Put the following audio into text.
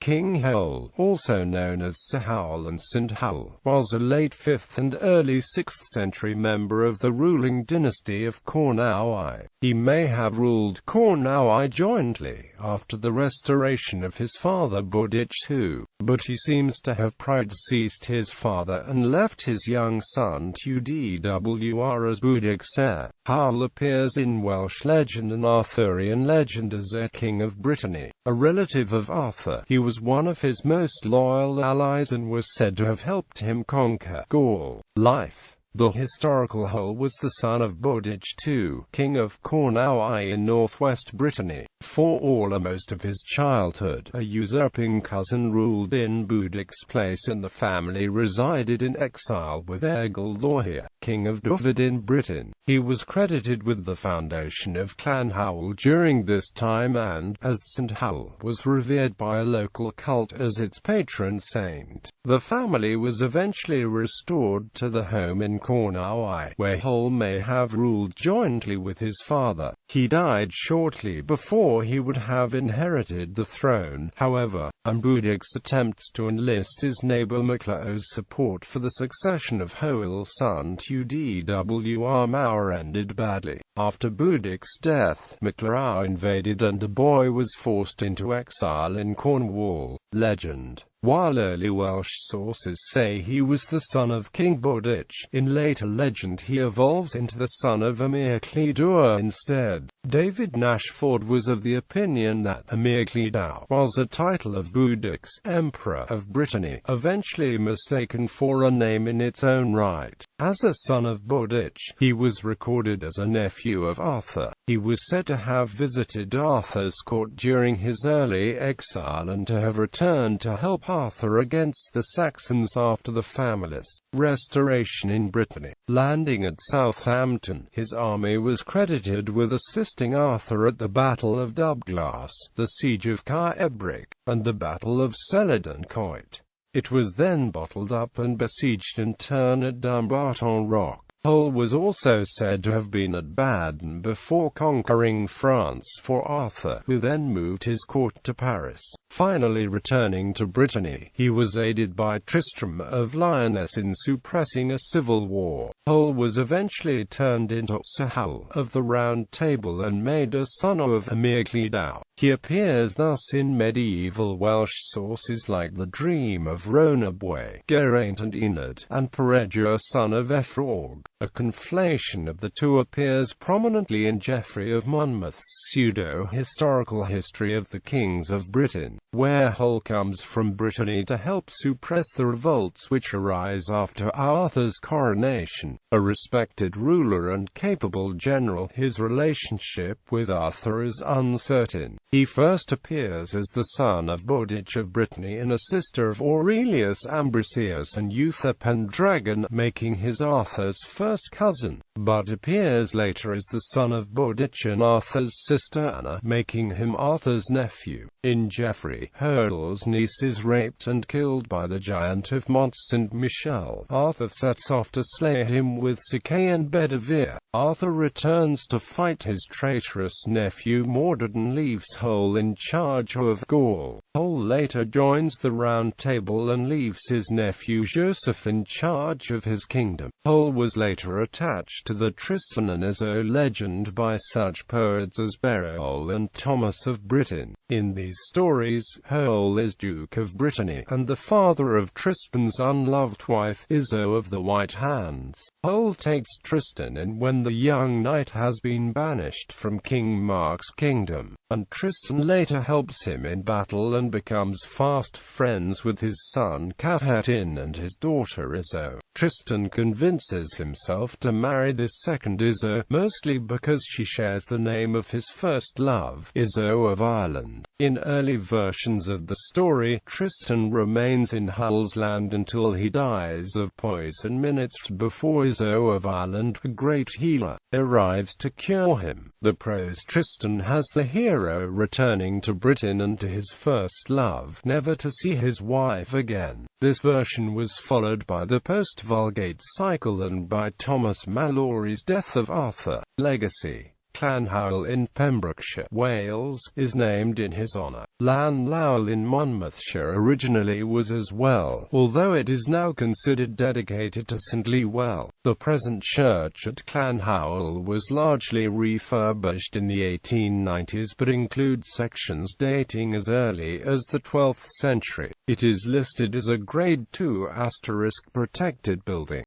King Hoel, also known as Sir Howel and St. Howel, was a late 5th and early 6th century member of the ruling dynasty of Cornouaille. He may have ruled Cornouaille jointly after the restoration of his father Budic II, but he seems to have predeceased his father and left his young son Tewdwr as Budic's heir. Howel appears in Welsh legend and Arthurian legend as a king of Brittany, a relative of Arthur. He was one of his most loyal allies and was said to have helped him conquer Gaul. Life. The historical Hoel was the son of Budic II, king of Cornouaille in northwest Brittany. For most of his childhood, a usurping cousin ruled in Budic's place and the family resided in exile with heir.Hywel, king of Tewdwr in Britain. He was credited with the foundation of Clan Howel during this time and, as St. Howel, was revered by a local cult as its patron saint. The family was eventually restored to the home in Cornouaille, where Hoel may have ruled jointly with his father. He died shortly before he would have inherited the throne, however, and Budic's attempts to enlist his neighbor Macleod's support for the succession of Hoel's son Tewdwr ended badly. After Budic's death, Macleod invaded and a boy was forced into exile in Cornwall. Legend. While early Welsh sources say he was the son of King Budic, in later legend he evolves into the son of heir.Tewdwr instead. David Nashford was of the opinion that heir.Tewdwr was a title of Budic's, Emperor of Brittany, eventually mistaken for a name in its own right. As a son of Budic, he was recorded as a nephew of Arthur. He was said to have visited Arthur's court during his early exile and to have returned to help Arthur against the Saxons after the family's restoration in Brittany. Landing at Southampton, his army was credited with assisting Arthur at the Battle of Douglas, the Siege of Caerbric, and the Battle of Celadon Coit. It was then bottled up and besieged in turn at Dumbarton Rock. Hoel was also said to have been at Baden before conquering France for Arthur, who then moved his court to Paris. Finally returning to Brittany, he was aided by Tristram of Lyonesse in suppressing a civil war. Hoel was eventually turned into Sir Howel of the Round Table and made a son of heir.Tewdwr. He appears thus in medieval Welsh sources like the Dream of Rhonabwy, Geraint and Enid, and Peredur son of Efrog. A conflation of the two appears prominently in Geoffrey of Monmouth's pseudo-historical history of the kings of Britain, where Hoel comes from Brittany to help suppress the revolts which arise after Arthur's coronation. A respected ruler and capable general, his relationship with Arthur is uncertain. He first appears as the son of Budic of Brittany and a sister of Aurelius Ambrosius and Eutha Pendragon, making his Arthur's first cousin, but appears later as the son of Budic and Arthur's sister Anna, making him Arthur's nephew. In Geoffrey, Hoel's niece is raped and killed by the giant of Mont Saint-Michel. Arthur sets off to slay him with Sir Kay and Bedivere. Arthur returns to fight his traitorous nephew Mordred and leaves Hoel in charge of Gaul. Hoel later joins the Round Table and leaves his nephew Joseph in charge of his kingdom. Hoel was later attached to the Tristan and Isolde legend by such poets as Beroald and Thomas of Britain. In these stories, Hoel is Duke of Brittany, and the father of Tristan's unloved wife, Isolde of the White Hands. Hoel takes Tristan in when the young knight has been banished from King Mark's kingdom, and Tristan later helps him in battle and becomes fast friends with his son Cavatin and his daughter Isolde. Tristan convinces himself to marry this second Isolde, mostly because she shares the name of his first love, Isolde of Ireland. In early versions of the story, Tristan remains in Howel's land until he dies of poison minutes before Isolde of Ireland, a great healer, arrives to cure him. The prose Tristan has the hero returning to Britain and to his first love, never to see his wife again. This version was followed by the post-Vulgate cycle and by Thomas Malory's Death of Arthur. Legacy. Clan Howel in Pembrokeshire, Wales, is named in his honour. Llan Lawel in Monmouthshire originally was as well, although it is now considered dedicated to St. Hywel. The present church at Clan Howel was largely refurbished in the 1890s but includes sections dating as early as the 12th century. It is listed as a Grade II * protected building.